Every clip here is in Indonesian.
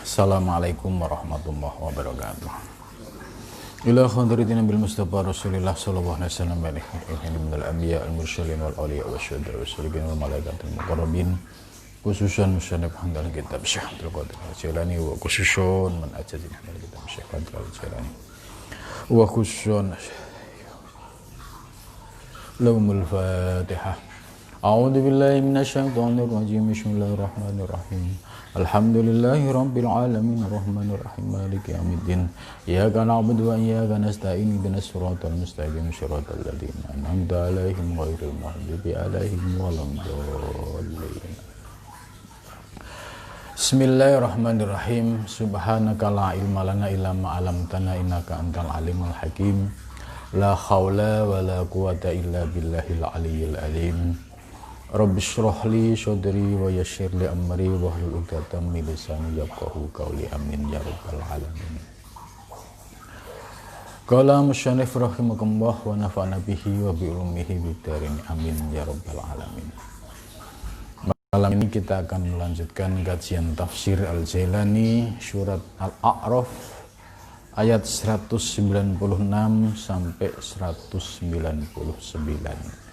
Assalamualaikum warahmatullahi wabarakatuh. Ila khadratina bil Mustafa Rasulillah sallallahu alaihi wasallam minal anbiya al mursalin wal awliya wasyuhada wassalihin wal malaikatil muqarrabin khususan musannaf handal kitab Syekh Abdul Qadir Al-Jailani wa khususan man ajazina handal kitab Syekh Qadir Al-Jailani wa khususan lahumul Fatihah. A'udzu billahi minasyaitonir rajim. Bismillahirrahmanirrahim. Alhamdulillahi rabbil alamin arrahmanir rahim maliki yaumiddin. Iyyaka na'budu wa iyyaka nasta'in ihdinas siratal mustaqim siratal ladzina an'amta 'alaihim ghairil maghdubi 'alaihim waladdallin. Bismillahirrahmanirrahim. Subhanaka la ilma lana illa ma 'allamtana innaka antal alimul hakim. La haula wa la quwata illa billahil aliyyil azim. Rabbi shrah li sadri wa yassir li amri wahlul 'uqdatam min lisani yafqahu qawli amin ya rabbal alamin. Qala musannif rahimakumullah wa nafa'ana bihi wa bi ulumihi bidarin amin ya rabbal alamin. Malam ini kita akan melanjutkan kajian tafsir Al-Jailani surat Al-A'raf ayat 196 sampai 199.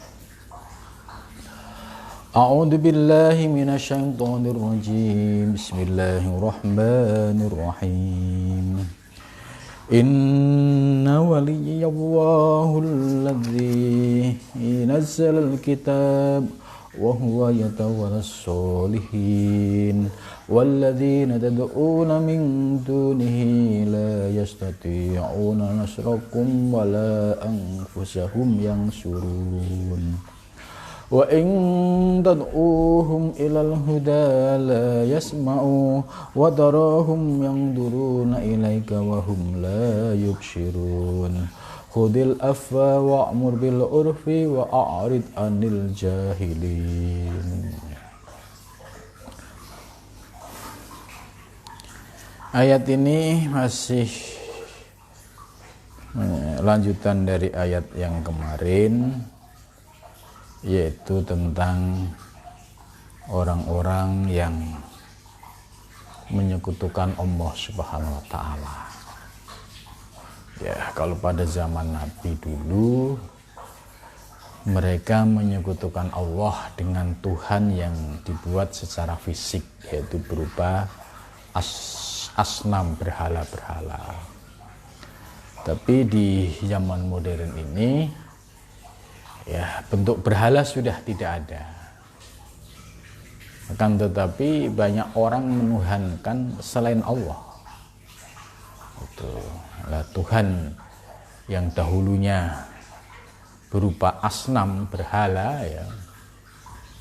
A'udzu billahi minasyaitonir rajim. Bismillahirrahmanirrahim. Inna waliyallahu alladzi nazzalal kitab wa huwa yatawallas sholihin walladzina tad'una min dunihi la yastati'una nasrakum wa la anfusahum yansurun. Wa in tad'uhum ilal huda la yasma'u wa tarahum yanzuruna ilaika wa hum la yubsirun. Khudil afwa wa'mur bil urfi wa a'rid anil jahilin. Ayat ini masih lanjutan dari ayat yang kemarin, yaitu tentang orang-orang yang menyekutukan Allah Subhanahu wa Ta'ala. Ya, kalau pada zaman Nabi dulu, mereka menyekutukan Allah dengan Tuhan yang dibuat secara fisik, yaitu berupa asnam, berhala-berhala. Tapi di zaman modern ini, ya, bentuk berhala sudah tidak ada. Akan tetapi banyak orang menuhankan selain Allah. Itu Tuhan yang dahulunya berupa asnam, berhala, ya,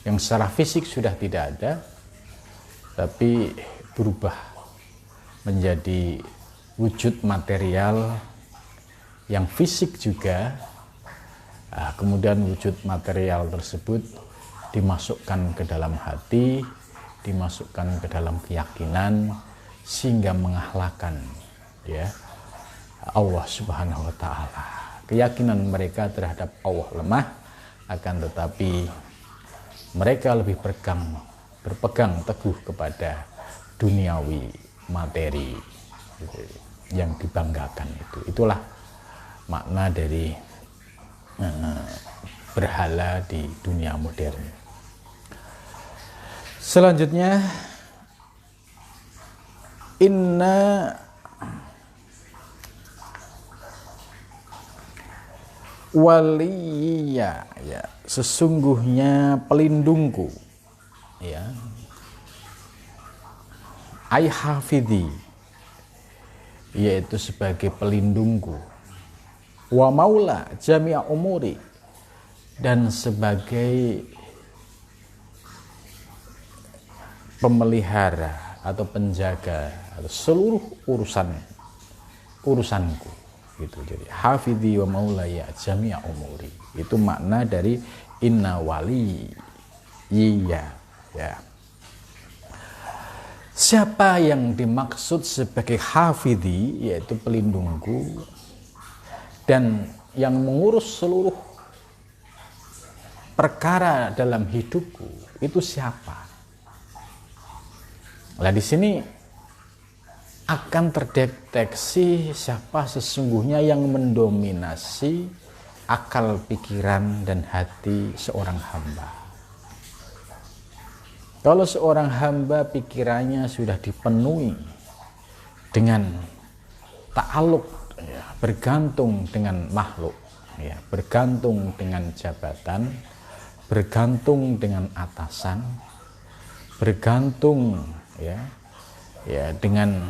yang secara fisik sudah tidak ada, tapi berubah menjadi wujud material yang fisik juga. Kemudian wujud material tersebut dimasukkan ke dalam hati, dimasukkan ke dalam keyakinan, sehingga mengahlakkan, ya, Allah Subhanahu wa Ta'ala. Keyakinan mereka terhadap Allah lemah, akan tetapi mereka lebih berpegang teguh kepada duniawi materi yang dibanggakan itu. Itulah makna dari berhala di dunia modern. Selanjutnya, inna waliya, ya, sesungguhnya pelindungku, ya, ai hafidhi, yaitu sebagai pelindungku, wa maula jami'a umuri, dan sebagai pemelihara atau penjaga atau seluruh urusanku, gitu. Jadi hafidhi wa maula ya jami'a umuri, itu makna dari inna wali, iya, ya. Siapa yang dimaksud sebagai hafidhi, yaitu pelindungku dan yang mengurus seluruh perkara dalam hidupku, itu siapa? Nah, di sini akan terdeteksi siapa sesungguhnya yang mendominasi akal, pikiran, dan hati seorang hamba. Kalau seorang hamba pikirannya sudah dipenuhi dengan ta'aluk, ya, bergantung dengan makhluk, ya, bergantung dengan jabatan, bergantung dengan atasan, bergantung ya dengan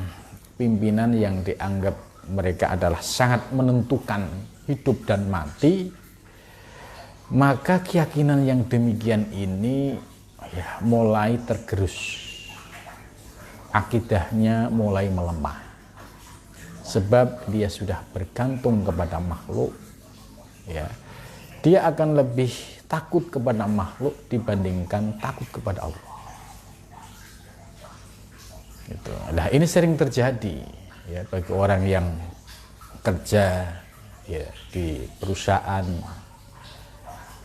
pimpinan yang dianggap mereka adalah sangat menentukan hidup dan mati, maka keyakinan yang demikian ini ya mulai tergerus, akidahnya mulai melemah, sebab dia sudah bergantung kepada makhluk, ya dia akan lebih takut kepada makhluk dibandingkan takut kepada Allah. Gitu. Nah, ini sering terjadi ya bagi orang yang kerja ya di perusahaan,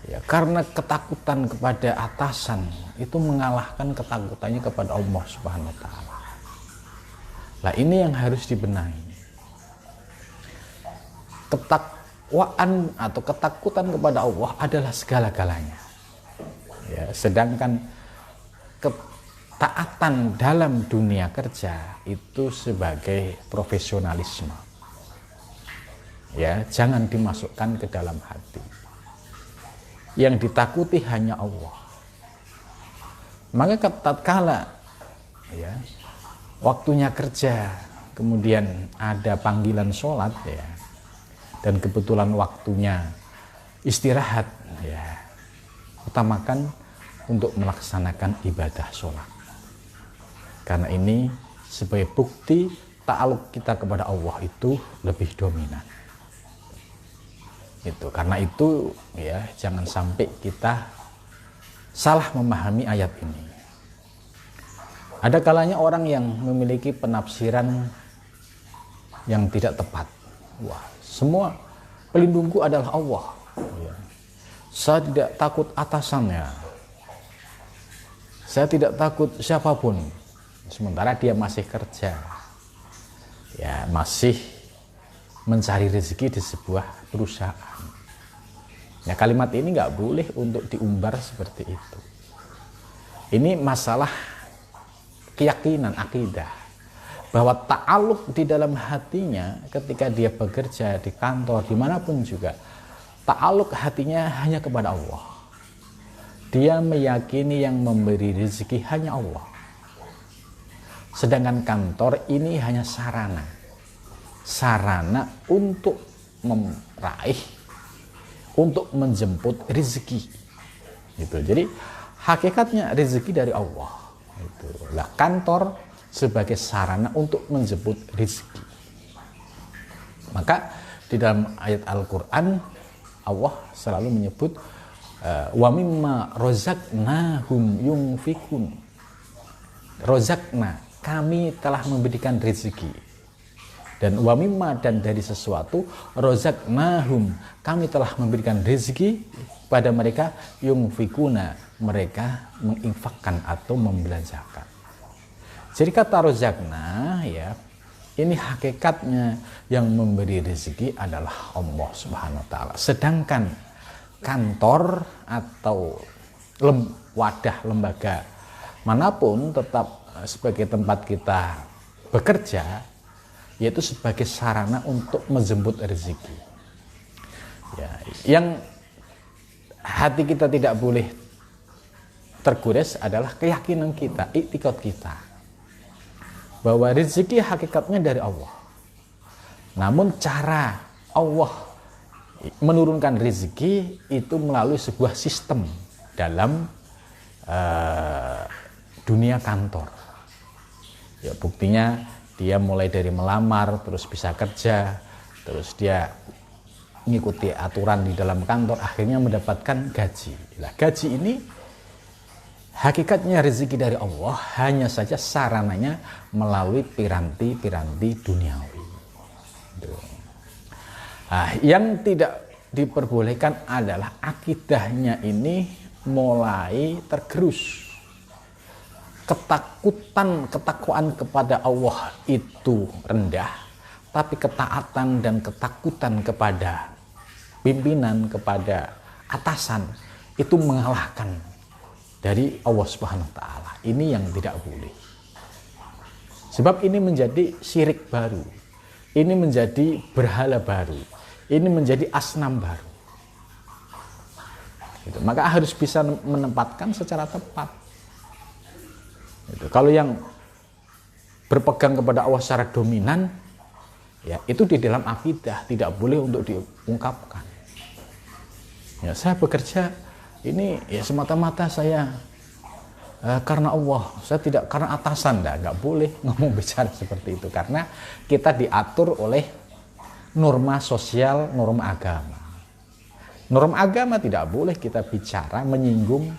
ya karena ketakutan kepada atasan itu mengalahkan ketakutannya kepada Allah Subhanahu wa taala. Nah, ini yang harus dibenahi. Ketakwaan atau ketakutan kepada Allah adalah segala-galanya. Ya, sedangkan ketaatan dalam dunia kerja itu sebagai profesionalisme. Ya, jangan dimasukkan ke dalam hati. Yang ditakuti hanya Allah. Maka tatkala ya waktunya kerja, kemudian ada panggilan sholat ya, dan kebetulan waktunya istirahat ya, utamakan untuk melaksanakan ibadah sholat. Karena ini sebagai bukti ta'aluk kita kepada Allah itu lebih dominan. Itu karena itu ya jangan sampai kita salah memahami ayat ini. Ada kalanya orang yang memiliki penafsiran yang tidak tepat. Wah, semua pelindungku adalah Allah. Ya. Saya tidak takut atasannya. Saya tidak takut siapapun. Sementara dia masih kerja. Ya, masih mencari rezeki di sebuah perusahaan. Ya, kalimat ini nggak boleh untuk diumbar seperti itu. Ini masalah keyakinan, akidah, bahwa ta'aluk di dalam hatinya ketika dia bekerja di kantor, dimanapun juga, ta'aluk hatinya hanya kepada Allah. Dia meyakini yang memberi rezeki hanya Allah. Sedangkan kantor ini hanya sarana untuk meraih, untuk menjemput rezeki. Gitu. Jadi hakikatnya rezeki dari Allah. Itulah kantor sebagai sarana untuk menjemput rezeki. Maka di dalam ayat Al-Quran Allah selalu menyebut wa mimma rozaknahum yunfikun. Rozakna, kami telah memberikan rezeki. Dan wa mimma, dan dari sesuatu, rozaknahum, kami telah memberikan rezeki pada mereka, yunfikuna, mereka menginfakkan atau membelanjakan. Jadi kata rozakna ya, ini hakikatnya yang memberi rezeki adalah Allah Subhanahu wa taala. Sedangkan kantor atau wadah lembaga manapun tetap sebagai tempat kita bekerja, yaitu sebagai sarana untuk menjemput rezeki. Ya, yang hati kita tidak boleh tergores adalah keyakinan kita, iktikad kita, bahwa rezeki hakikatnya dari Allah. Namun cara Allah menurunkan rezeki itu melalui sebuah sistem dalam dunia kantor. Ya, buktinya dia mulai dari melamar, terus bisa kerja, terus dia mengikuti aturan di dalam kantor, akhirnya mendapatkan gaji. Nah, gaji ini hakikatnya rezeki dari Allah, hanya saja sarananya melalui piranti-piranti duniawi. Nah, yang tidak diperbolehkan adalah akidahnya ini mulai tergerus ketakwaan kepada Allah itu rendah, tapi ketaatan dan ketakutan kepada pimpinan, kepada atasan itu mengalahkan dari Allah Subhanahu wa taala. Ini yang tidak boleh. Sebab ini menjadi syirik baru. Ini menjadi berhala baru. Ini menjadi asnam baru. Gitu. Maka harus bisa menempatkan secara tepat. Gitu. Kalau yang berpegang kepada Allah secara dominan, ya itu di dalam akidah tidak boleh untuk diungkapkan. Ya, saya bekerja ini ya semata-mata saya karena Allah, saya tidak karena atasan, nggak boleh ngomong bicara seperti itu karena kita diatur oleh norma sosial, norma agama. Norma agama tidak boleh kita bicara menyinggung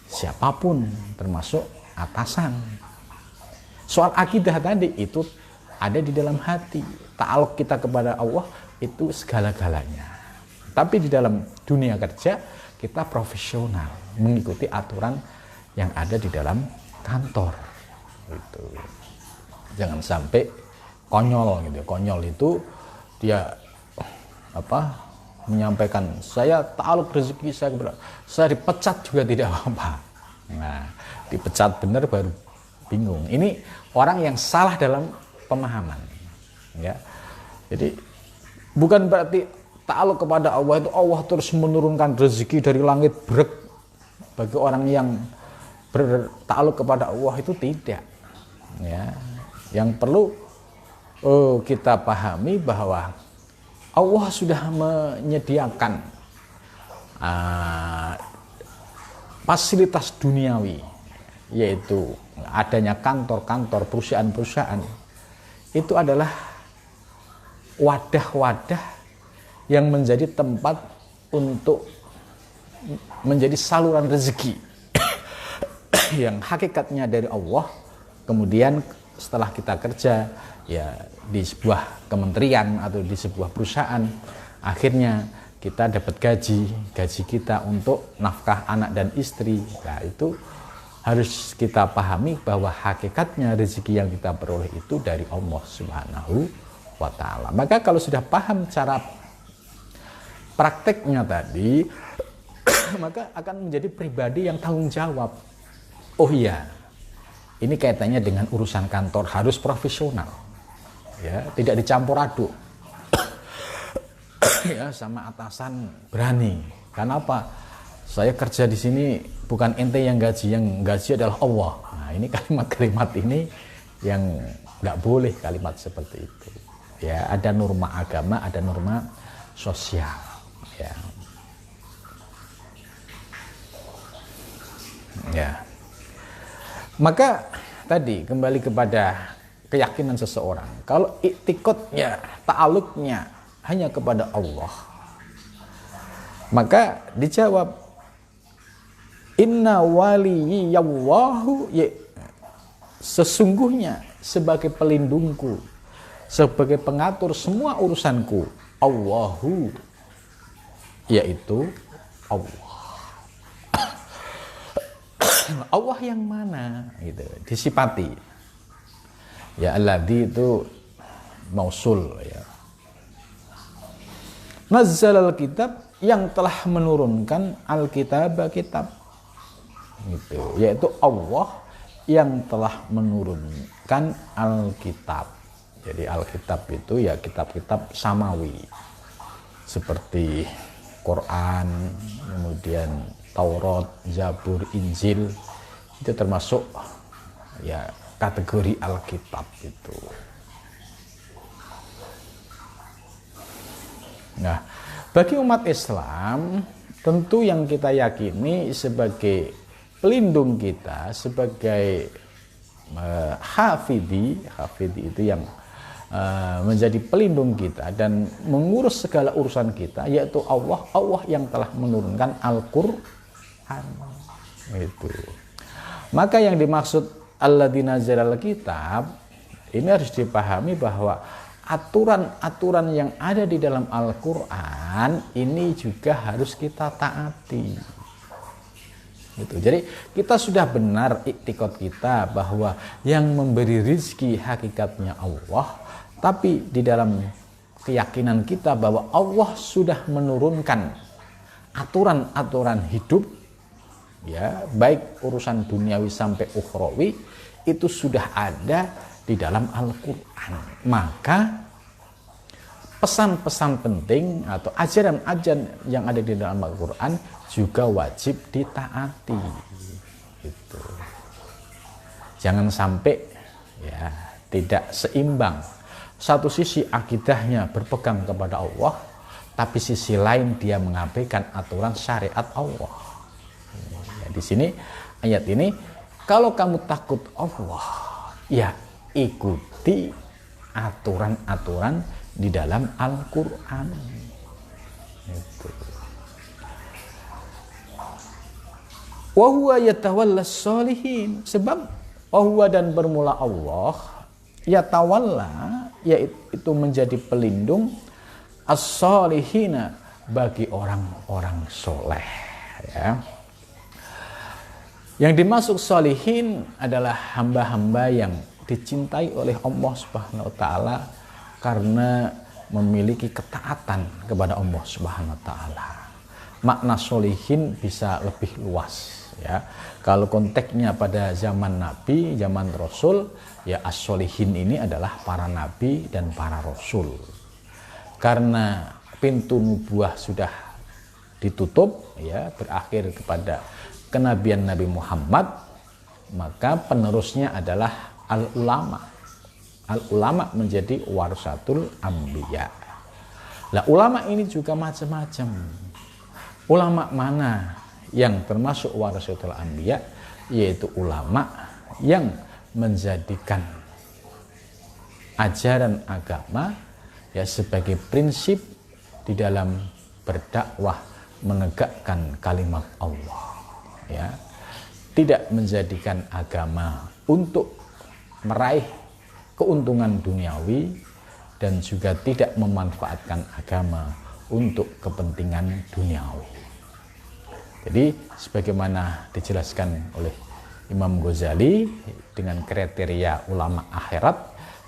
siapapun, termasuk atasan. Soal akidah tadi itu ada di dalam hati. Ta'aluk kita kepada Allah itu segala-galanya. Tapi di dalam dunia kerja kita profesional, mengikuti aturan yang ada di dalam kantor. Gitu. Jangan sampai konyol gitu. Konyol itu dia menyampaikan saya ta'aluk rezeki saya dipecat juga tidak apa-apa. Nah, dipecat benar baru bingung. Ini orang yang salah dalam pemahaman. Ya. Jadi bukan berarti ta'aluk kepada Allah itu Allah terus menurunkan rezeki dari langit brek bagi orang yang berta'aluk kepada Allah, itu tidak. Ya. Yang perlu kita pahami bahwa Allah sudah menyediakan fasilitas duniawi, yaitu adanya kantor-kantor, perusahaan-perusahaan. Itu adalah wadah-wadah yang menjadi tempat untuk menjadi saluran rezeki yang hakikatnya dari Allah. Kemudian setelah kita kerja ya di sebuah kementerian atau di sebuah perusahaan, akhirnya kita dapat gaji kita untuk nafkah anak dan istri. Nah, itu harus kita pahami bahwa hakikatnya rezeki yang kita peroleh itu dari Allah Subhanahu wa taala. Maka kalau sudah paham cara prakteknya tadi, maka akan menjadi pribadi yang tanggung jawab. Oh iya, ini kaitannya dengan urusan kantor, harus profesional. Ya, tidak dicampur aduk. Ya, sama atasan berani. Karena apa? Saya kerja di sini bukan ente yang gaji adalah Allah. Nah, ini kalimat-kalimat ini yang nggak boleh kalimat seperti itu. Ya, ada norma agama, ada norma sosial. Ya. Ya. Maka tadi kembali kepada keyakinan seseorang. Kalau iktikadnya, ta'aluknya hanya kepada Allah, maka dijawab inna waliyallahu, sesungguhnya sebagai pelindungku, sebagai pengatur semua urusanku, Allahu, yaitu Allah. Allah yang mana gitu disifati. Ya alladzi itu mausul ya. Nazzalal kitab, yang telah menurunkan alkitab, kitab. Gitu. Yaitu Allah yang telah menurunkan alkitab. Jadi alkitab itu ya kitab-kitab samawi. Seperti Quran, kemudian Taurat, Zabur, Injil, itu termasuk ya kategori alkitab itu. Nah, bagi umat Islam tentu yang kita yakini sebagai pelindung kita, sebagai hafidhi itu yang menjadi pelindung kita dan mengurus segala urusan kita, yaitu Allah yang telah menurunkan Al-Qur'an itu. Maka yang dimaksud alladzina nazzalal kitab ini harus dipahami bahwa aturan-aturan yang ada di dalam Al-Qur'an ini juga harus kita taati. Gitu. Jadi kita sudah benar iktikad kita bahwa yang memberi rizki hakikatnya Allah, tapi di dalam keyakinan kita bahwa Allah sudah menurunkan aturan-aturan hidup, ya, baik urusan duniawi sampai ukhrawi, itu sudah ada di dalam Al-Quran. Maka pesan-pesan penting atau ajaran-ajaran yang ada di dalam Al-Quran juga wajib ditaati. Gitu. Jangan sampai ya tidak seimbang. Satu sisi akidahnya berpegang kepada Allah, tapi sisi lain dia mengabaikan aturan syariat Allah. Ya, di sini ayat ini, kalau kamu takut Allah, ya ikuti aturan-aturan di dalam Al-Quran. Gitu. Wa huwa yatawallas sholihin, sebab huwa dan bermula Allah, yatawalla, yaitu menjadi pelindung, as-sholihina, bagi orang-orang soleh, ya. Yang dimaksud sholihin adalah hamba-hamba yang dicintai oleh Allah Subhanahu wa taala karena memiliki ketaatan kepada Allah Subhanahu wa taala. Makna sholihin bisa lebih luas, ya. Kalau konteksnya pada zaman Nabi, zaman Rasul, ya as-sholihin ini adalah para nabi dan para rasul. Karena pintu nubuah sudah ditutup, ya, berakhir kepada kenabian Nabi Muhammad, maka penerusnya adalah al-ulama. Al-ulama menjadi warasatul anbiya. Lah ulama ini juga macam-macam. Ulama mana yang termasuk warasatul anbiya? Yaitu ulama yang menjadikan ajaran agama, ya, sebagai prinsip di dalam berdakwah menegakkan kalimat Allah, ya. Tidak menjadikan agama untuk meraih keuntungan duniawi dan juga tidak memanfaatkan agama untuk kepentingan duniawi. Jadi sebagaimana dijelaskan oleh Imam Ghazali dengan kriteria ulama akhirat,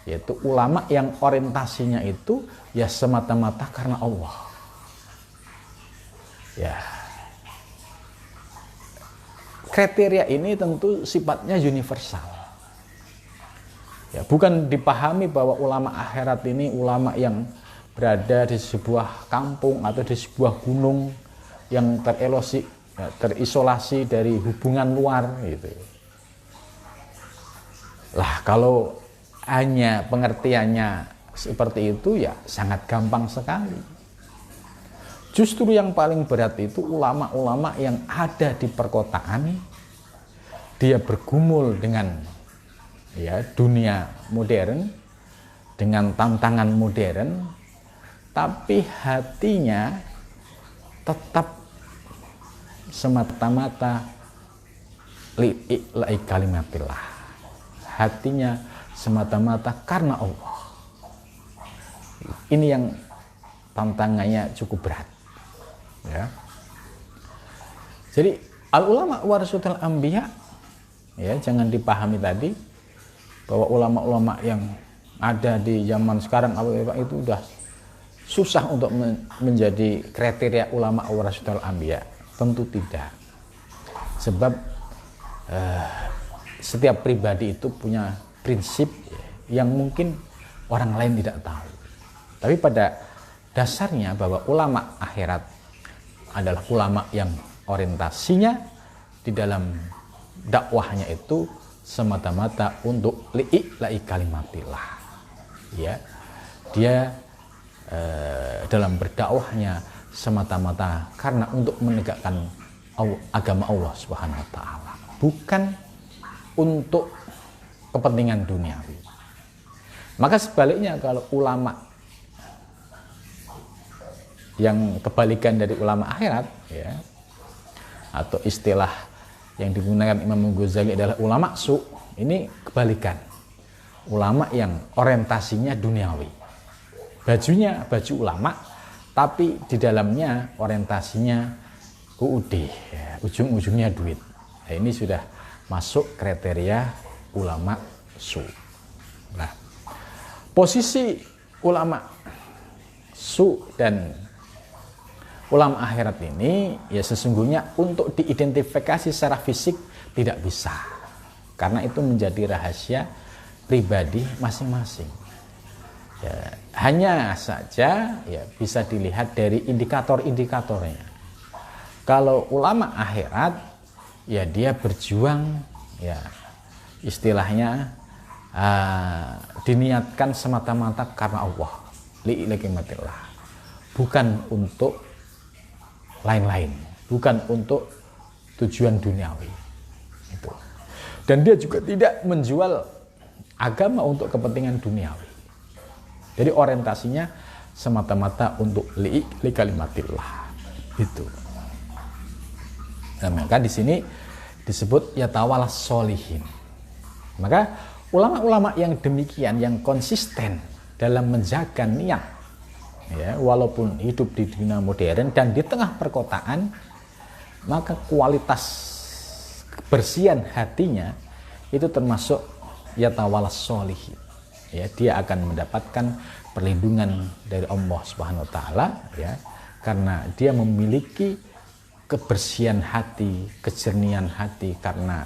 yaitu ulama yang orientasinya itu ya semata-mata karena Allah. Ya. Kriteria ini tentu sifatnya universal. Ya, bukan dipahami bahwa ulama akhirat ini ulama yang berada di sebuah kampung atau di sebuah gunung yang terisolasi dari hubungan luar, gitu. Lah kalau hanya pengertiannya seperti itu, ya sangat gampang sekali. Justru yang paling berat itu ulama-ulama yang ada di perkotaan, dia bergumul dengan, ya, dunia modern, dengan tantangan modern, tapi hatinya tetap semata-mata li'i'la'i kalimatillah. Hatinya semata-mata karena Allah. Ini yang tantangannya cukup berat, ya. Jadi al-ulama warasatul anbiya, ya, jangan dipahami tadi bahwa ulama-ulama yang ada di zaman sekarang itu udah susah untuk menjadi kriteria ulama warasatul anbiya. Tentu tidak. Sebab setiap pribadi itu punya prinsip yang mungkin orang lain tidak tahu. Tapi pada dasarnya bahwa ulama akhirat adalah ulama yang orientasinya di dalam dakwahnya itu semata-mata untuk li'i'la'i kalimatillah, ya. Dia dalam berdakwahnya semata-mata karena untuk menegakkan agama Allah Subhanahu wa taala, bukan untuk kepentingan duniawi. Maka sebaliknya, kalau ulama yang kebalikan dari ulama akhirat, ya, atau istilah yang digunakan Imam Ghazali adalah ulama su, ini kebalikan. Ulama yang orientasinya duniawi. Bajunya baju ulama, tapi di dalamnya orientasinya UUD, ya, ujung-ujungnya duit. Nah, ini sudah masuk kriteria ulama su. Nah, posisi ulama su dan ulama akhirat ini ya sesungguhnya untuk diidentifikasi secara fisik tidak bisa, karena itu menjadi rahasia pribadi masing-masing. Ya, hanya saja ya bisa dilihat dari indikator-indikatornya. Kalau ulama akhirat ya dia berjuang ya istilahnya diniatkan semata-mata karena Allah, li'ilaikimatillah, bukan untuk lain-lain, bukan untuk tujuan duniawi itu. Dan dia juga tidak menjual agama untuk kepentingan duniawi. Jadi orientasinya semata-mata untuk li kalimatillah itu. Nah, maka di sini disebut yatawal solihin. Maka ulama-ulama yang demikian, yang konsisten dalam menjaga niat, ya, walaupun hidup di dunia modern dan di tengah perkotaan, maka kualitas kebersihan hatinya itu termasuk yatawal solihin. Ya, dia akan mendapatkan perlindungan dari Allah Subhanahu wa taala, ya, karena dia memiliki kebersihan hati, kejernihan hati, karena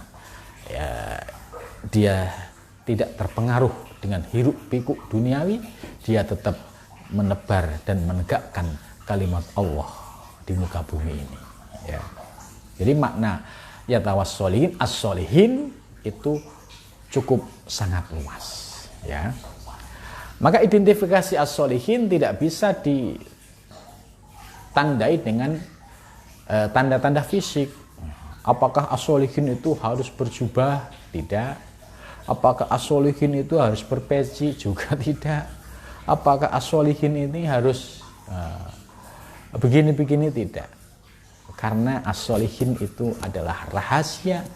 ya, dia tidak terpengaruh dengan hiruk pikuk duniawi, dia tetap menebar dan menegakkan kalimat Allah di muka bumi ini. Ya. Jadi makna yatawassolihin, as-solihin itu cukup sangat luas. Ya. Maka identifikasi as-solihin tidak bisa ditandai dengan tanda-tanda fisik. Apakah as-solihin itu harus berjubah? Tidak. Apakah as-solihin itu harus berpeci? Juga tidak. Apakah as-solihin ini harus begini-begini? Tidak. Karena as-solihin itu adalah rahasia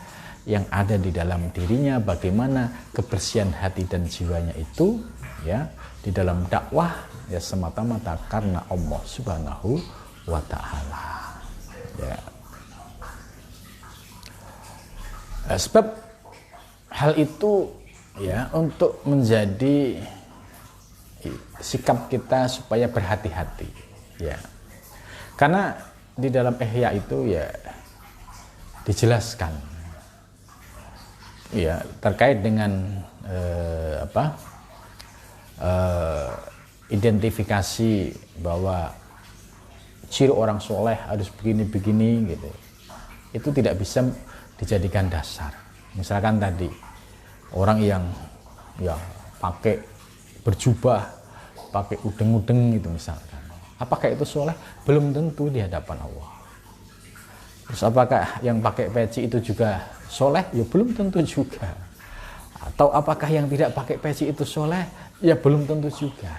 yang ada di dalam dirinya, bagaimana kebersihan hati dan jiwanya itu, ya, di dalam dakwah ya semata-mata karena Allah Subhanahu wa taala. Ya. Sebab hal itu ya untuk menjadi sikap kita supaya berhati-hati, ya. Karena di dalam Ihya itu ya dijelaskan ya terkait dengan identifikasi bahwa ciri orang soleh harus begini-begini gitu. Itu tidak bisa dijadikan dasar. Misalkan tadi orang yang ya pakai berjubah, pakai udeng-udeng gitu misalkan. Apakah itu soleh? Belum tentu di hadapan Allah. Terus apakah yang pakai peci itu juga soleh? Ya belum tentu juga. Atau apakah yang tidak pakai peci itu soleh? Ya belum tentu juga.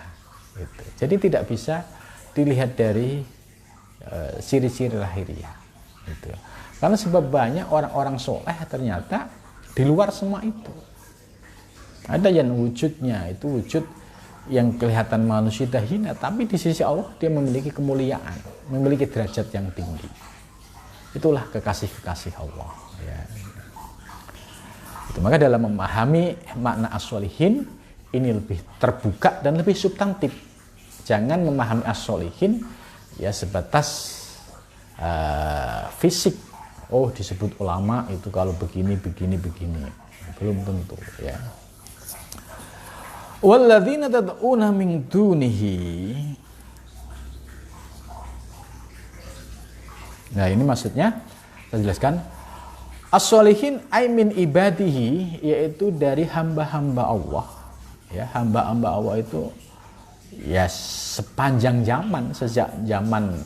Gitu. Jadi tidak bisa dilihat dari ciri-ciri lahiriah. Gitu. Karena sebab banyak orang-orang soleh ternyata di luar semua itu. Ada yang wujudnya itu wujud yang kelihatan manusia hina, tapi di sisi Allah dia memiliki kemuliaan, memiliki derajat yang tinggi. Itulah kekasih-kekasih Allah. Ya. Itu, maka dalam memahami makna as-solihin ini lebih terbuka dan lebih substantif. Jangan memahami as-solihin ya sebatas fisik. Oh disebut ulama itu kalau begini. Belum tentu ya. Walladzina tad'una min dunihi. Nah ini maksudnya saya jelaskan as-solihin ay min ibadihi, yaitu dari hamba-hamba Allah. Ya, hamba-hamba Allah itu ya sepanjang zaman, sejak zaman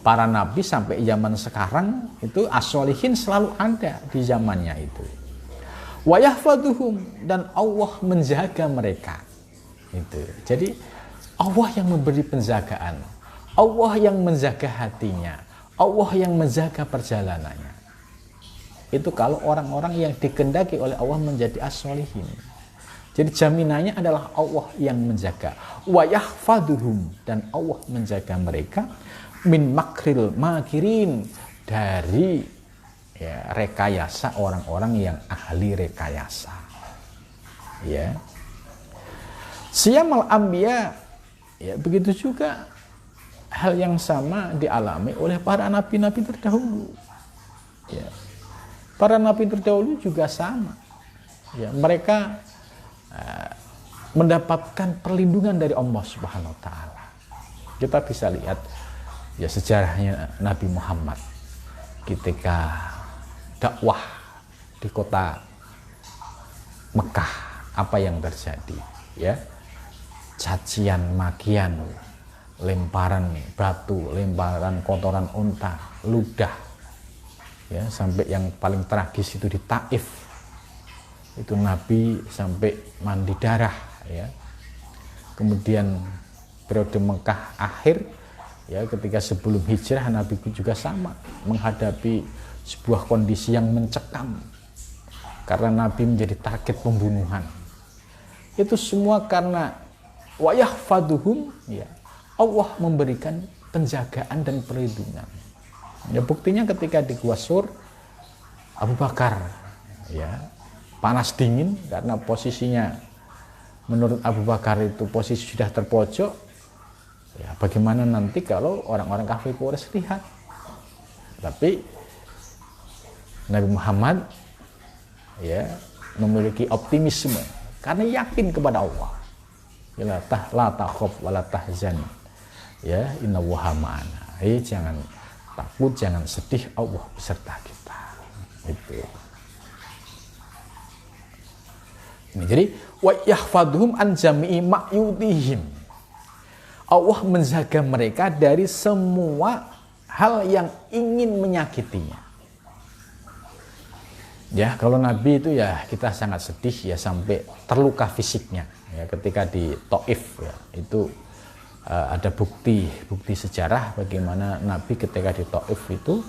para nabi sampai zaman sekarang itu as-solihin selalu ada di zamannya itu. Wa yahfaduhum, dan Allah menjaga mereka. Itu. Jadi Allah yang memberi penjagaan, Allah yang menjaga hatinya, Allah yang menjaga perjalanannya. Itu kalau orang-orang yang dikehendaki oleh Allah menjadi as-solihin. Jadi jaminannya adalah Allah yang menjaga. Wa yahfaduhum, dan Allah menjaga mereka min makril makirin, dari ya rekayasa orang-orang yang ahli rekayasa. Ya. Siyamal anbiya, ya begitu juga hal yang sama dialami oleh para nabi-nabi terdahulu. Ya. Para nabi terdahulu juga sama. Ya, mereka mendapatkan perlindungan dari Allah Subhanahu wa taala. Kita bisa lihat ya sejarahnya Nabi Muhammad ketika dakwah di kota Mekah, apa yang terjadi, ya. Cacian, makian, lemparan batu, lemparan kotoran unta, ludah. Ya, sampai yang paling tragis itu di Taif. Itu Nabi sampai mandi darah, ya. Kemudian periode Mekah akhir, ya, ketika sebelum hijrah Nabi juga sama menghadapi sebuah kondisi yang mencekam karena Nabi menjadi target pembunuhan. Itu semua karena wa yahfaduhum, ya, Allah memberikan penjagaan dan perlindungan. Ya, buktinya ketika di Gua Sur, Abu Bakar, ya, panas dingin karena posisinya menurut Abu Bakar itu posisi sudah terpojok. Ya, bagaimana nanti kalau orang-orang kafir Quraisy lihat? Tapi Nabi Muhammad, ya, memiliki optimisme karena yakin kepada Allah. La takhaf wa la tahzan. Ya, innallaha ma'ana. Jangan takut, jangan sedih, Allah beserta kita. Itu. Ini jadi wa yahfadhum an jami'i ma'yudihim. Allah menjaga mereka dari semua hal yang ingin menyakitinya. Ya, kalau Nabi itu ya kita sangat sedih ya sampai terluka fisiknya. Ya, ketika di Taif, ya, itu ada bukti sejarah bagaimana Nabi ketika di Taif itu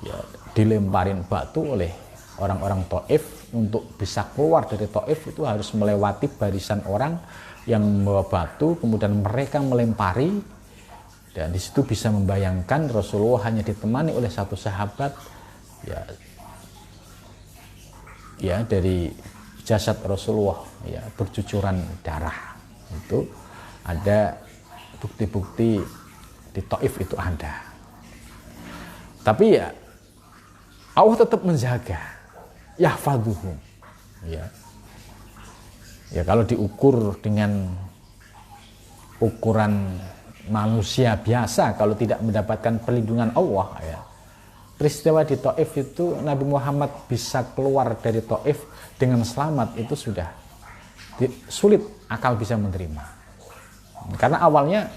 ya dilemparin batu oleh orang-orang Taif. Untuk bisa keluar dari Taif itu harus melewati barisan orang yang membawa batu, kemudian mereka melempari, dan di situ bisa membayangkan Rasulullah hanya ditemani oleh satu sahabat, ya dari jasad Rasulullah, ya bercucuran darah. Itu ada bukti-bukti di Taif itu ada. Tapi ya Allah tetap menjaga. Yahfaduhum, ya. Ya, kalau diukur dengan ukuran manusia biasa, kalau tidak mendapatkan perlindungan Allah, ya, peristiwa di Taif itu Nabi Muhammad bisa keluar dari Taif dengan selamat itu sudah sulit akal bisa menerima. Karena awalnya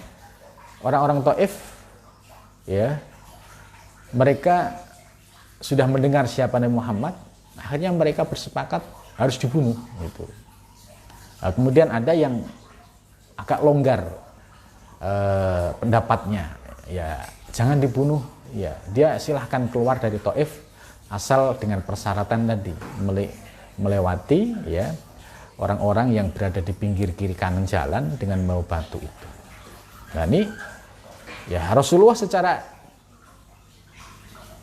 orang-orang Taif, ya, mereka sudah mendengar siapa Nabi Muhammad. Akhirnya mereka bersepakat harus dibunuh gitu. Nah, kemudian ada yang agak longgar pendapatnya, ya jangan dibunuh, ya dia silahkan keluar dari Taif asal dengan persyaratan tadi melewati, ya, orang-orang yang berada di pinggir kiri kanan jalan dengan membawa batu itu. Nah ini ya Rasulullah secara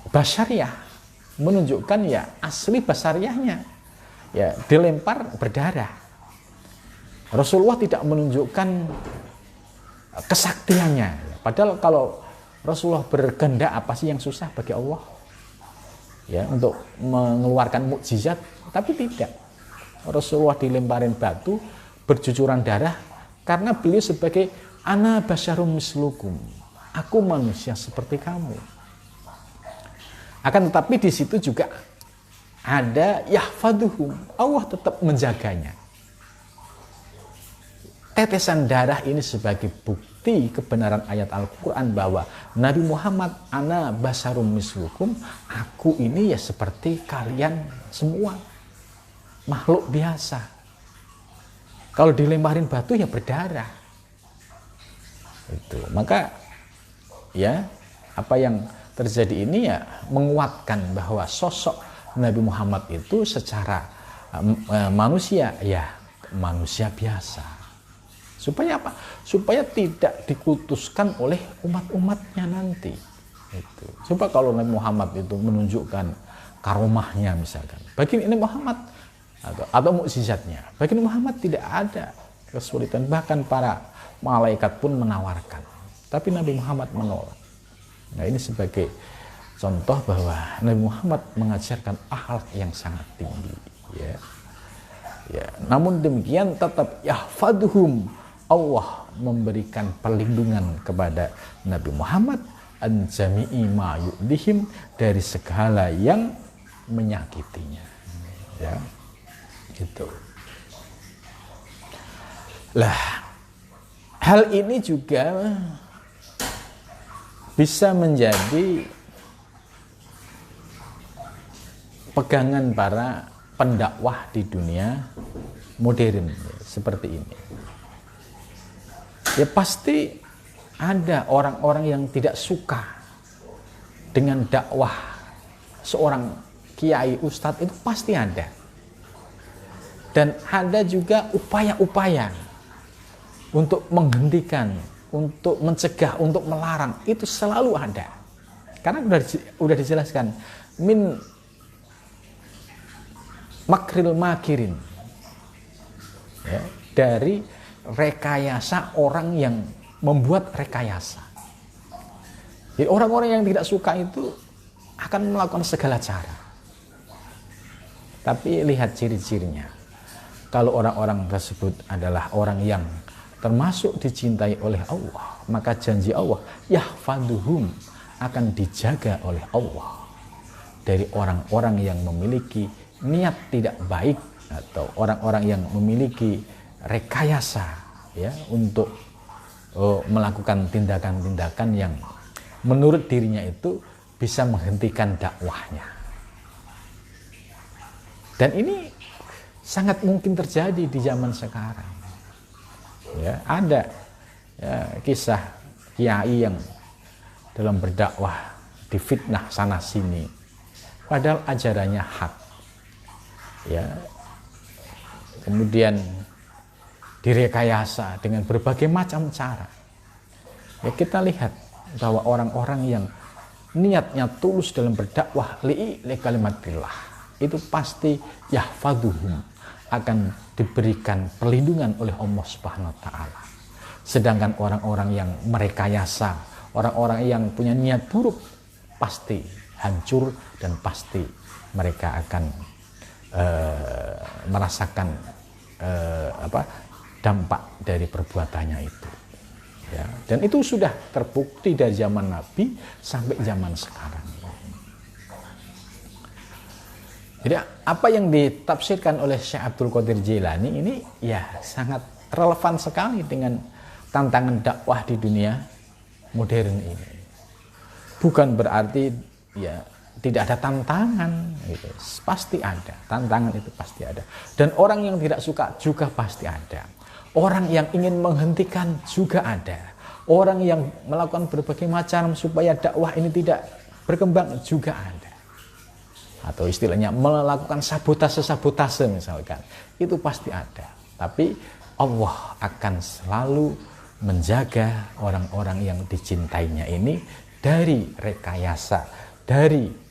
basyariah menunjukkan ya asli basariahnya, ya dilempar berdarah. Rasulullah tidak menunjukkan kesaktiannya. Padahal kalau Rasulullah berkehendak, apa sih yang susah bagi Allah, ya, untuk mengeluarkan mukjizat? Tapi tidak. Rasulullah dilemparin batu, bercucuran darah karena beliau sebagai ana basyarum mislukum, aku manusia seperti kamu. Akan tetapi di situ juga ada yahfaduhum, Allah tetap menjaganya. Tetesan darah ini sebagai bukti kebenaran ayat Al-Quran bahwa Nabi Muhammad ana basyarum mislukum, aku ini ya seperti kalian semua, makhluk biasa. Kalau dilemparin batu ya berdarah. Itu. Maka ya apa yang terjadi ini ya menguatkan bahwa sosok Nabi Muhammad itu secara manusia ya manusia biasa. Supaya apa? Supaya tidak dikutuskan oleh umat-umatnya nanti. Itu. Coba kalau Nabi Muhammad itu menunjukkan karomahnya misalkan. Bagi Nabi Muhammad atau mukjizatnya. Bagi Nabi Muhammad tidak ada kesulitan, bahkan para malaikat pun menawarkan. Tapi Nabi Muhammad menolak. Nah, ini sebagai contoh bahwa Nabi Muhammad mengajarkan akhlak yang sangat tinggi, ya. Ya, namun demikian tetap yahfaduhum, Allah memberikan perlindungan kepada Nabi Muhammad an jami'i ma yu'dihim, dari segala yang menyakitinya, ya. Gitu. Lah, hal ini juga bisa menjadi pegangan para pendakwah di dunia modern seperti ini. Ya pasti ada orang-orang yang tidak suka dengan dakwah seorang kiai ustadz, itu pasti ada. Dan ada juga upaya-upaya untuk menghentikan, untuk mencegah, untuk melarang, itu selalu ada. Karena udah dijelaskan min makril makirin, ya, dari rekayasa orang yang membuat rekayasa. Jadi orang-orang yang tidak suka itu akan melakukan segala cara. Tapi lihat ciri-cirinya. Kalau orang-orang tersebut adalah orang yang termasuk dicintai oleh Allah, maka janji Allah yahfaduhum, akan dijaga oleh Allah dari orang-orang yang memiliki niat tidak baik atau orang-orang yang memiliki rekayasa, ya, untuk melakukan tindakan-tindakan yang menurut dirinya itu bisa menghentikan dakwahnya. Dan ini sangat mungkin terjadi di zaman sekarang. Ya, ada ya, kisah kiai yang dalam berdakwah difitnah sana sini, padahal ajarannya hak. Ya, kemudian direkayasa dengan berbagai macam cara. Ya, kita lihat bahwa orang-orang yang niatnya tulus dalam berdakwah li kalimatillah, itu pasti yahfaduhum, akan diberikan perlindungan oleh Allah Subhanahu wa taala. Sedangkan orang-orang yang merekayasa, orang-orang yang punya niat buruk, pasti hancur dan pasti mereka akan merasakan dampak dari perbuatannya itu, ya. Dan itu sudah terbukti dari zaman Nabi sampai zaman sekarang. Jadi apa yang ditafsirkan oleh Syekh Abdul Qadir Jailani ini ya sangat relevan sekali dengan tantangan dakwah di dunia modern ini. Bukan berarti ya tidak ada tantangan, gitu. Pasti ada tantangan, itu pasti ada. Dan orang yang tidak suka juga pasti ada. Orang yang ingin menghentikan juga ada. Orang yang melakukan berbagai macam supaya dakwah ini tidak berkembang juga ada. Atau istilahnya melakukan sabotase misalkan, itu pasti ada. Tapi Allah akan selalu menjaga orang-orang yang dicintainya ini dari rekayasa, dari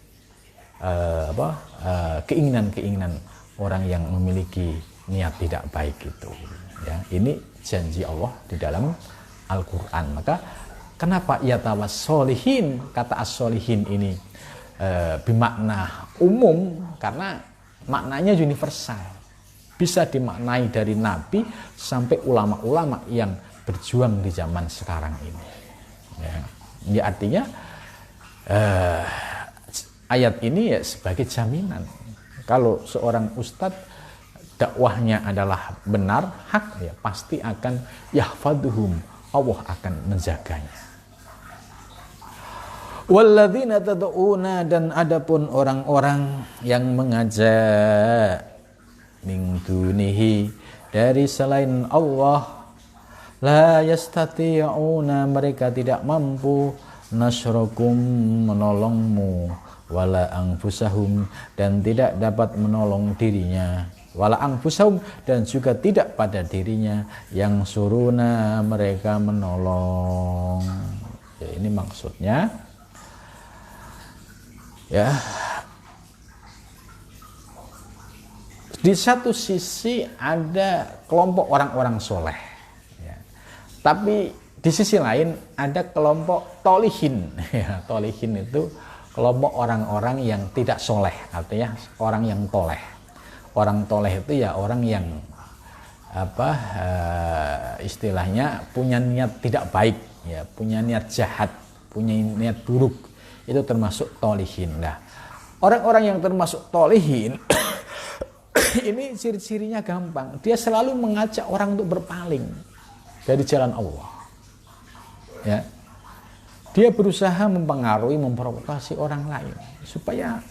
keinginan-keinginan orang yang memiliki niat tidak baik itu, ya. Ini janji Allah di dalam Al-Quran. Maka kenapa yatawas solihin, kata as-solihin ini bermakna umum, karena maknanya universal, bisa dimaknai dari Nabi sampai ulama-ulama yang berjuang di zaman sekarang ini, ya. Ini artinya ayat ini ya sebagai jaminan kalau seorang ustadz dakwahnya adalah benar, hak, ya pasti akan yahfaduhum, Allah akan menjaganya. Walladzina tad'una, dan adapun orang-orang yang mengajak min dunihi, dari selain Allah, la yastati'una, mereka tidak mampu nasrakum, menolongmu, wala anfusahum, dan tidak dapat menolong dirinya, wala anfusahum, dan juga tidak pada dirinya, yang suruna, mereka menolong. Ya, ini maksudnya ya Di satu sisi ada kelompok orang-orang soleh, ya. Tapi di sisi lain ada kelompok tolihin. Ya, tolihin itu kelompok orang-orang yang tidak soleh, artinya orang yang toleh. Orang toleh itu ya orang yang istilahnya punya niat tidak baik, ya, punya niat jahat, punya niat buruk, itu termasuk tolihin. Nah, orang-orang yang termasuk tolihin ini ciri-cirinya gampang. Dia selalu mengajak orang untuk berpaling dari jalan Allah. Ya. Dia berusaha mempengaruhi, memprovokasi orang lain supaya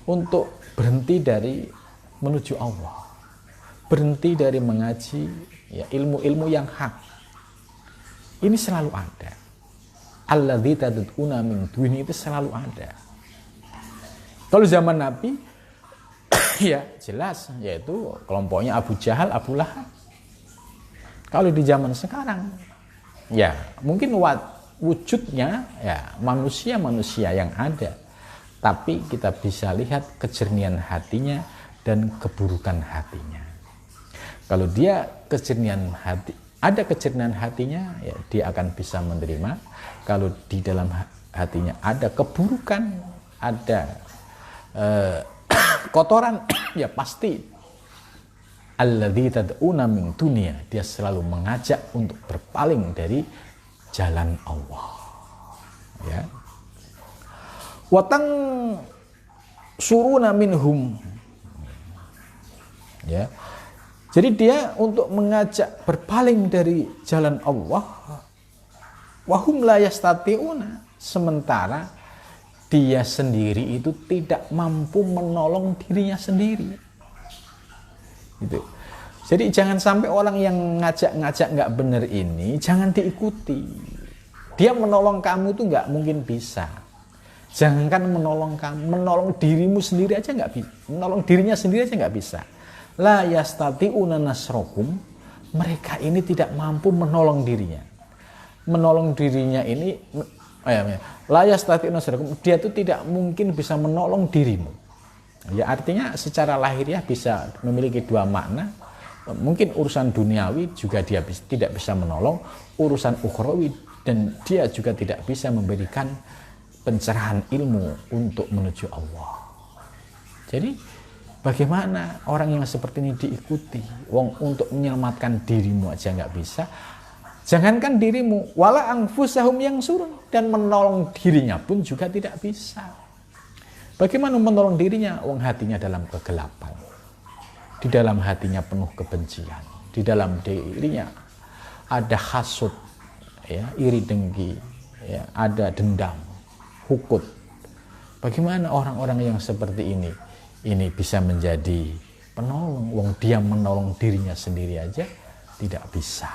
untuk berhenti dari menuju Allah. Berhenti dari mengaji ya, ilmu-ilmu yang hak. Ini selalu ada. Alladzi tad'una min duni itu selalu ada. Kalau zaman Nabi ya jelas, yaitu kelompoknya Abu Jahal, Abu Lahab. Kalau di zaman sekarang ya mungkin wujudnya ya manusia-manusia yang ada, tapi kita bisa lihat kejernihan hatinya dan keburukan hatinya. Kalau dia kejernihan hati, ada kejernihan hatinya, ya dia akan bisa menerima. Kalau di dalam hatinya ada keburukan, ada kotoran, ya pasti alladzi tad'una min dunia, dia selalu mengajak untuk berpaling dari jalan Allah. Ya. Watang suruna minhum. Ya. Jadi dia untuk mengajak berpaling dari jalan Allah, wahum la yastati'una, sementara dia sendiri itu tidak mampu menolong dirinya sendiri. Gitu. Jadi jangan sampai orang yang ngajak-ngajak nggak benar ini jangan diikuti. Dia menolong kamu itu nggak mungkin bisa. Jangankan menolong kamu, menolong dirimu sendiri aja nggak bisa. Menolong dirinya sendiri aja nggak bisa. La yastati'una nasrokum, mereka ini tidak mampu menolong dirinya. Menolong dirinya ini, la yastati'una nasrokum, dia itu tidak mungkin bisa menolong dirimu. Ya artinya secara lahiriah bisa memiliki dua makna. Mungkin urusan duniawi juga dia tidak bisa menolong, urusan ukhrawi dan dia juga tidak bisa memberikan pencerahan ilmu untuk menuju Allah. Jadi bagaimana orang yang seperti ini diikuti? Wong untuk menyelamatkan dirimu aja nggak bisa. Jangankan dirimu, wala anfusahum yang surun, dan menolong dirinya pun juga tidak bisa. Bagaimana menolong dirinya? Wong hatinya dalam kegelapan. Di dalam hatinya penuh kebencian. Di dalam dirinya ada hasud, ya, iri dengki, ya, ada dendam, hukut. Bagaimana orang-orang yang seperti ini bisa menjadi penolong? Wong dia menolong dirinya sendiri aja tidak bisa.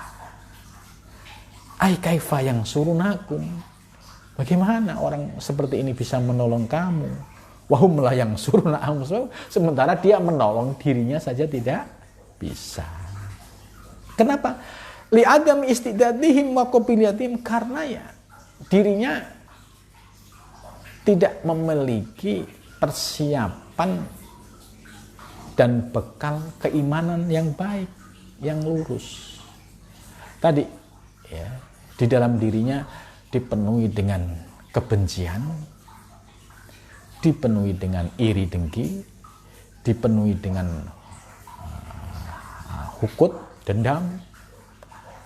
Ai kaifa yang surunakum. Bagaimana orang seperti ini bisa menolong kamu? Wahum la yang suruna amsu, sementara dia menolong dirinya saja tidak bisa. Kenapa? Li adam istidadihim wa qabiliyatim, karena ya dirinya tidak memiliki persiapan dan bekal keimanan yang baik, yang lurus. Tadi ya, di dalam dirinya dipenuhi dengan kebencian, dipenuhi dengan iri dengki, dipenuhi dengan hukut, dendam.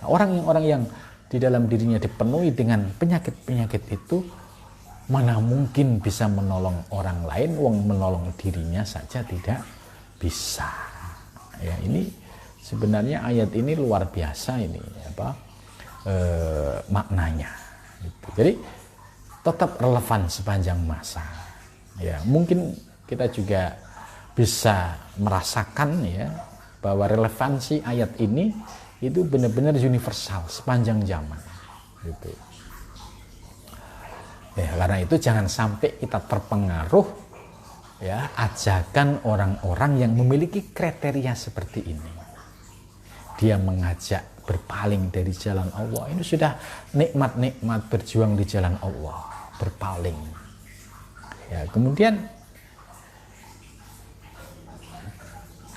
Orang-orang yang di dalam dirinya dipenuhi dengan penyakit-penyakit itu, mana mungkin bisa menolong orang lain, wong menolong dirinya saja tidak bisa. Ya, ini sebenarnya ayat ini luar biasa ini maknanya. Gitu. Jadi tetap relevan sepanjang masa. Ya, mungkin kita juga bisa merasakan ya bahwa relevansi ayat ini itu benar-benar universal sepanjang zaman. Gitu. Ya, karena itu jangan sampai kita terpengaruh ya ajakan orang-orang yang memiliki kriteria seperti ini. Dia mengajak berpaling dari jalan Allah. Ini sudah nikmat-nikmat berjuang di jalan Allah, berpaling. Ya, kemudian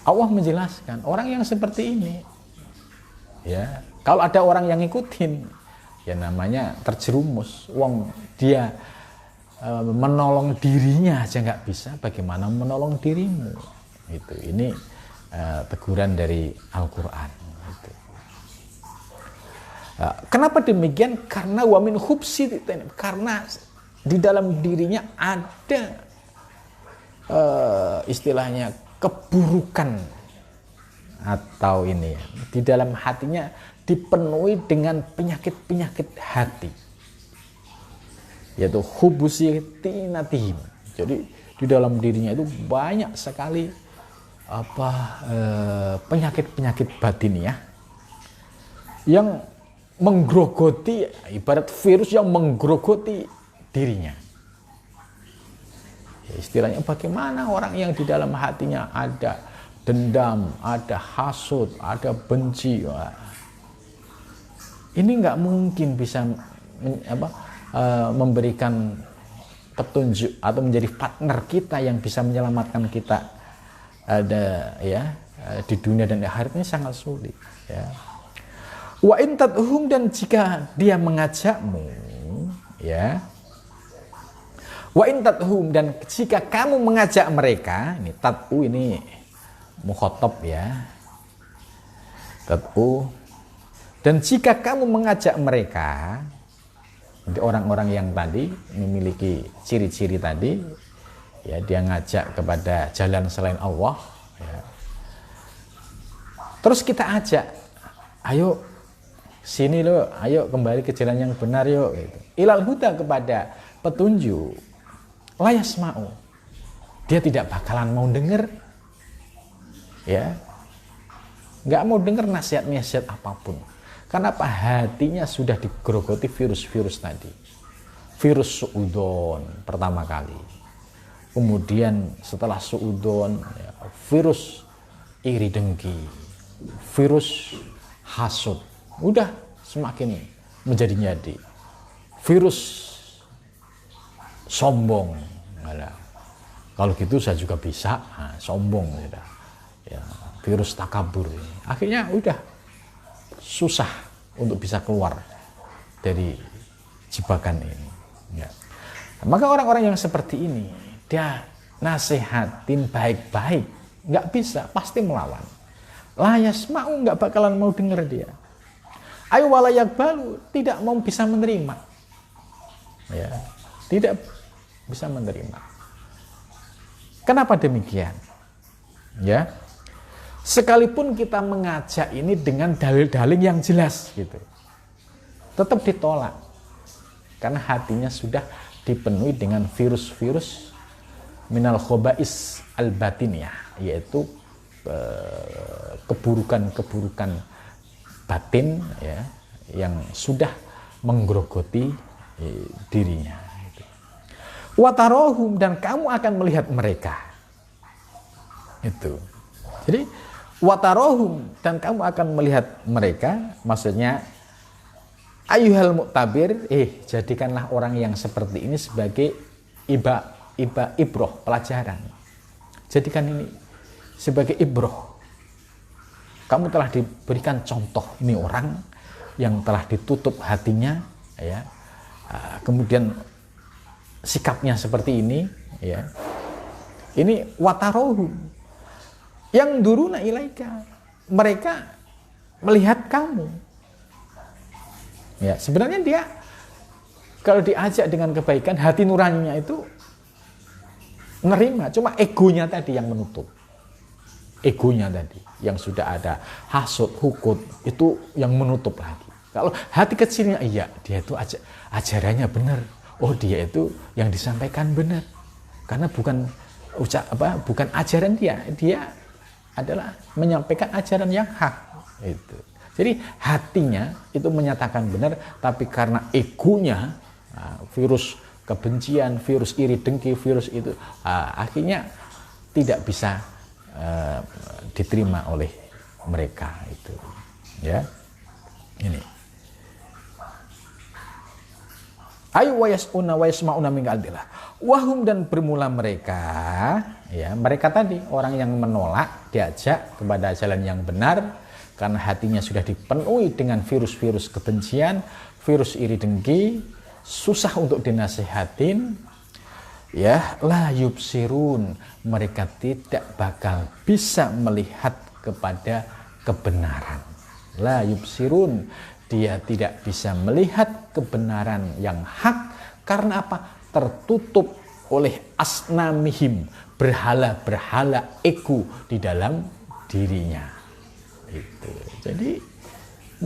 Allah menjelaskan orang yang seperti ini, ya, kalau ada orang yang ngikutin, ya namanya terjerumus. Wong dia menolong dirinya aja nggak bisa, bagaimana menolong dirimu? Itu ini teguran dari Al-Quran. Gitu. Kenapa demikian? Karena wamin hubsi, karena di dalam dirinya ada istilahnya keburukan, atau ini ya, di dalam hatinya dipenuhi dengan penyakit-penyakit hati, yaitu hubusiyatihim. Jadi di dalam dirinya itu banyak sekali penyakit-penyakit batiniah yang menggerogoti, ibarat virus yang menggerogoti dirinya. Ya, istilahnya bagaimana orang yang di dalam hatinya ada dendam, ada hasud, ada benci. Ini nggak mungkin bisa memberikan petunjuk atau menjadi partner kita yang bisa menyelamatkan kita di dunia dan akhirat. Ini sangat sulit, ya. Wa in tadhum, dan jika dia mengajakmu, ya. Wa in tadhum, dan jika kamu mengajak mereka, ini tad'u ini mukhatab, ya. Tad'u, dan jika kamu mengajak mereka, orang-orang yang tadi memiliki ciri-ciri tadi, ya, dia ngajak kepada jalan selain Allah, ya. Terus kita ajak, ayo sini lo, ayo kembali ke jalan yang benar yuk, gitu. Ilal huda, kepada petunjuk. Layas mau, dia tidak bakalan mau dengar, ya, nggak mau dengar nasihat-nasihat apapun. Kenapa? Hatinya sudah digerogoti virus-virus tadi. Virus suudon pertama kali, kemudian setelah suudon, ya, virus iri dengki, virus hasud, udah semakin menjadi-jadi, virus sombong. Kalau gitu saya juga bisa, sombong, ya, virus takabur. Akhirnya udah susah untuk bisa keluar dari jebakan ini, ya. Maka orang-orang yang seperti ini, dia nasihatin baik-baik, nggak bisa, pasti melawan. Layas mau, nggak bakalan mau denger dia. Ayo walayak balu, tidak mau bisa menerima, ya, tidak bisa menerima. Kenapa demikian? Ya, sekalipun kita mengajak ini dengan dalil-dalil yang jelas, gitu, tetap ditolak karena hatinya sudah dipenuhi dengan virus-virus minal khobais al-batiniyah, yaitu keburukan-keburukan batin, ya, yang sudah menggerogoti dirinya. Watarohum, dan kamu akan melihat mereka. Itu. Jadi watarohum, dan kamu akan melihat mereka, maksudnya ayuhal muktabir, jadikanlah orang yang seperti ini sebagai ibroh, pelajaran. Jadikan ini sebagai ibroh. Kamu telah diberikan contoh, ini orang yang telah ditutup hatinya, ya, kemudian sikapnya seperti ini, ya. Ini watarohum yang duruna ilaika, mereka melihat kamu, ya. Sebenarnya dia kalau diajak dengan kebaikan, hati nuraninya itu nerima, cuma egonya tadi yang menutup. Egonya tadi yang sudah ada hasud, hukut, itu yang menutup lagi. Kalau hati kecilnya, iya, dia itu ajarannya benar. Oh, dia itu yang disampaikan benar. Karena bukan ajaran dia adalah menyampaikan ajaran yang hak. Itu. Jadi hatinya itu menyatakan benar, tapi karena egonya, virus kebencian, virus iri dengki, virus itu akhirnya tidak bisa diterima oleh mereka, itu, ya. Ini ayu wayasuna wayasmauna min qalbillah wahum, dan bermula mereka, ya mereka tadi orang yang menolak diajak kepada jalan yang benar karena hatinya sudah dipenuhi dengan virus-virus kebencian, virus iri dengki, susah untuk dinasehatin, ya la yubsirun, mereka tidak bakal bisa melihat kepada kebenaran. La yubsirun, dia tidak bisa melihat kebenaran yang hak karena apa? Tertutup oleh asnamihim, berhala-berhala ego di dalam dirinya. Itu. Jadi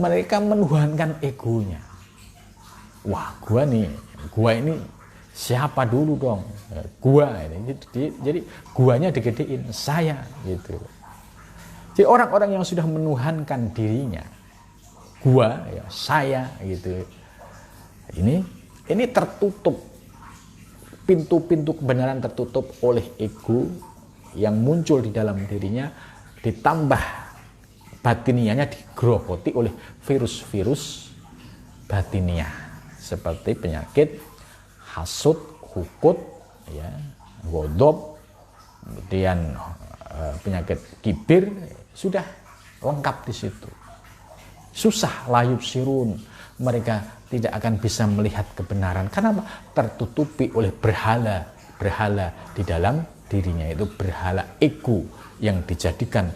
mereka menuhankan egonya. Wah, gua ini siapa dulu dong? Gua ini. Jadi guanya digedein, saya gitu. Jadi orang-orang yang sudah menuhankan dirinya, gua, ya, saya gitu. Ini tertutup, pintu-pintu kebenaran tertutup oleh ego yang muncul di dalam dirinya, ditambah batinianya digerogoti oleh virus-virus batiniah seperti penyakit hasud, hukut, ya, ghadab, kemudian penyakit kibir, sudah lengkap di situ. Susah, layub sirun, mereka tidak akan bisa melihat kebenaran karena tertutupi oleh berhala di dalam dirinya, itu berhala ego yang dijadikan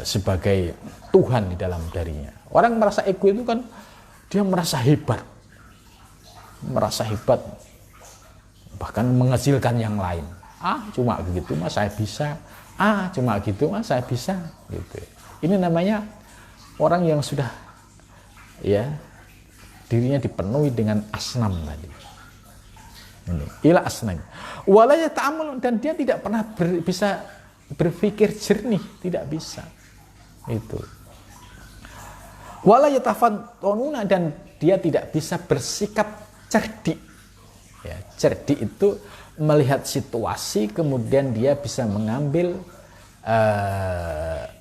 sebagai Tuhan di dalam dirinya. Orang merasa ego itu kan dia merasa hebat, bahkan mengecilkan yang lain. Cuma begitu mas saya bisa, cuma gitu mas saya bisa, gitu. Ini namanya orang yang sudah, ya, dirinya dipenuhi dengan asnam tadi. Ini ila asnam. Wala yata'amul, dan dia tidak pernah bisa berpikir jernih, tidak bisa. Itu. Wala yatafattanuna, dan dia tidak bisa bersikap cerdik. Ya, cerdik itu melihat situasi kemudian dia bisa mengambil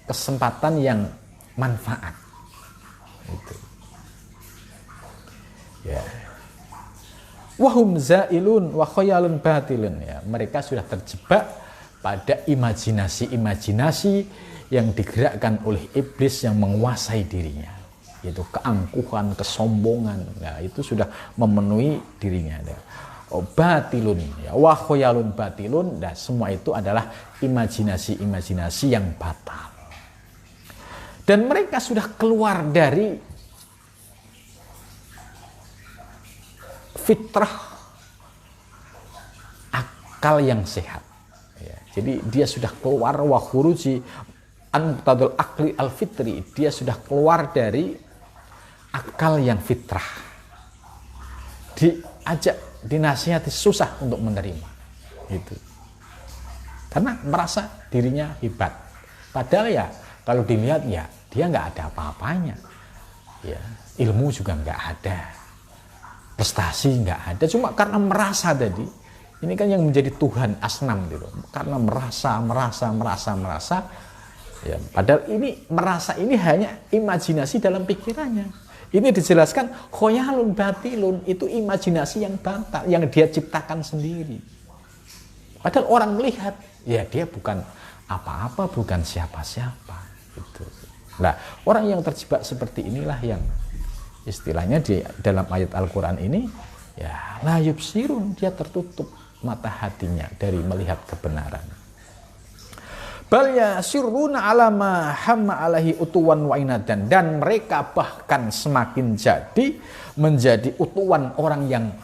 kesempatan yang manfaat. Itu. Ya. Wahum zailun wa khayalun batilun, ya, mereka sudah terjebak pada imajinasi-imajinasi yang digerakkan oleh iblis yang menguasai dirinya, yaitu keangkuhan, kesombongan. Nah, itu sudah memenuhi dirinya. Batilun, ya, wa khayalun batilun, dan semua itu adalah imajinasi-imajinasi yang batal. Dan mereka sudah keluar dari fitrah akal yang sehat, ya, jadi dia sudah keluar wa khuruji an muqtadul akli al fitri, dia sudah keluar dari akal yang fitrah, diajak, dinasihati susah untuk menerima itu, karena merasa dirinya hebat, padahal ya kalau dilihat ya dia nggak ada apa-apanya, ya, ilmu juga nggak ada, prestasi nggak ada, cuma karena merasa tadi, ini kan yang menjadi Tuhan asnam gitu, karena merasa, ya, padahal ini merasa ini hanya imajinasi dalam pikirannya. Ini dijelaskan khoyalun batilun, itu imajinasi yang batal, yang dia ciptakan sendiri. Padahal orang melihat, ya dia bukan apa-apa, bukan siapa-siapa. Gitu. Nah, orang yang terjebak seperti inilah yang istilahnya di dalam ayat Al-Quran ini, ya, la yubsirun, dia tertutup mata hatinya dari melihat kebenaran. Bal yasirruna ala ma hamma alaihi utuwan wa inadan, dan mereka bahkan semakin menjadi utuwan, orang yang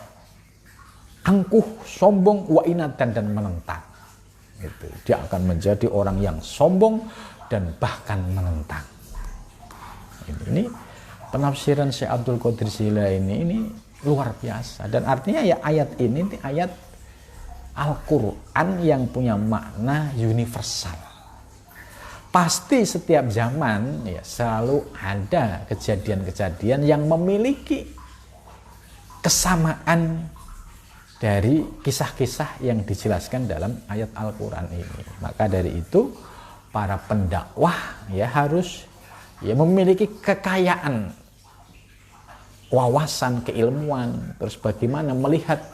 angkuh, sombong, wa inadan, dan menentang. Gitu. Dia akan menjadi orang yang sombong dan bahkan menentang. Ini penafsiran Syekh Abdul Qadir Jilani ini luar biasa, dan artinya ya ayat ini ayat Al-Quran yang punya makna universal. Pasti setiap zaman ya selalu ada kejadian-kejadian yang memiliki kesamaan dari kisah-kisah yang dijelaskan dalam ayat Al-Quran ini. Maka dari itu para pendakwah ya harus ya memiliki kekayaan wawasan, keilmuan, terus bagaimana melihat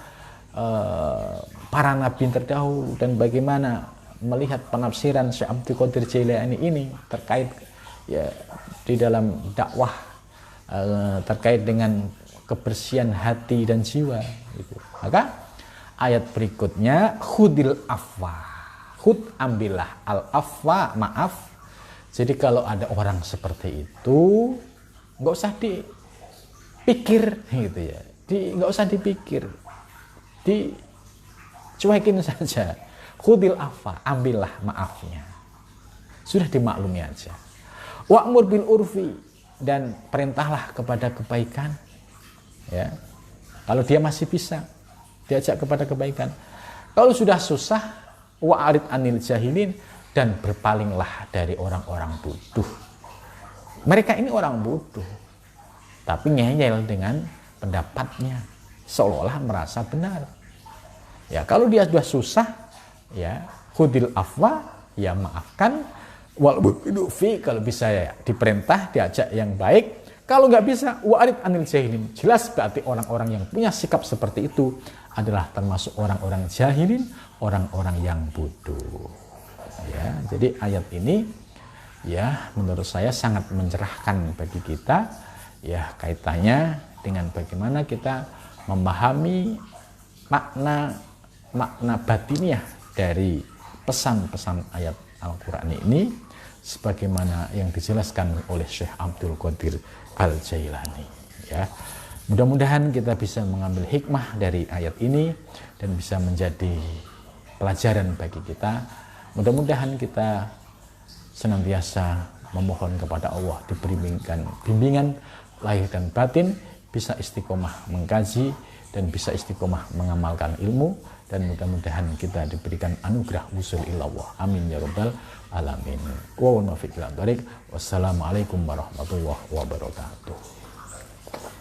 para nabi terdahulu dan bagaimana melihat penafsiran Syekh Abdul Qadir Jailani ini terkait ya di dalam dakwah terkait dengan kebersihan hati dan jiwa gitu. Maka ayat berikutnya khudil afwa, khud ambillah, al afwa maaf. Jadi kalau ada orang seperti itu nggak usah dipikir gitu ya, nggak usah dipikir, dicuekin saja. Khudil afwa, ambillah maafnya, sudah dimaklumi aja. Wa'mur bil urfi, dan perintahlah kepada kebaikan ya. Kalau dia masih bisa diajak kepada kebaikan. Kalau sudah susah, wa'arid anil jahilin, dan berpalinglah dari orang-orang bodoh. Mereka ini orang bodoh, tapi ngeyel dengan pendapatnya, seolah-olah merasa benar. Ya, kalau dia sudah susah, ya khudil afwa, ya maafkan. Walaupun kalau bisa ya diperintah, diajak yang baik. Kalau nggak bisa, wa'arid anil jahilin. Jelas berarti orang-orang yang punya sikap seperti itu adalah termasuk orang-orang jahilin, orang-orang yang bodoh. Ya, jadi ayat ini ya menurut saya sangat mencerahkan bagi kita ya, kaitannya dengan bagaimana kita memahami makna batiniah dari pesan-pesan ayat Al-Quran ini sebagaimana yang dijelaskan oleh Syekh Abdul Qadir Al-Jailani ya. Mudah-mudahan kita bisa mengambil hikmah dari ayat ini dan bisa menjadi pelajaran bagi kita. Mudah-mudahan kita senantiasa memohon kepada Allah diberi bimbingan lahir dan batin, bisa istiqomah mengkaji dan bisa istiqomah mengamalkan ilmu, dan mudah-mudahan kita diberikan anugerah wusul ilallah. Amin ya rabbal alamin. Wassalamualaikum warahmatullahi wabarakatuh.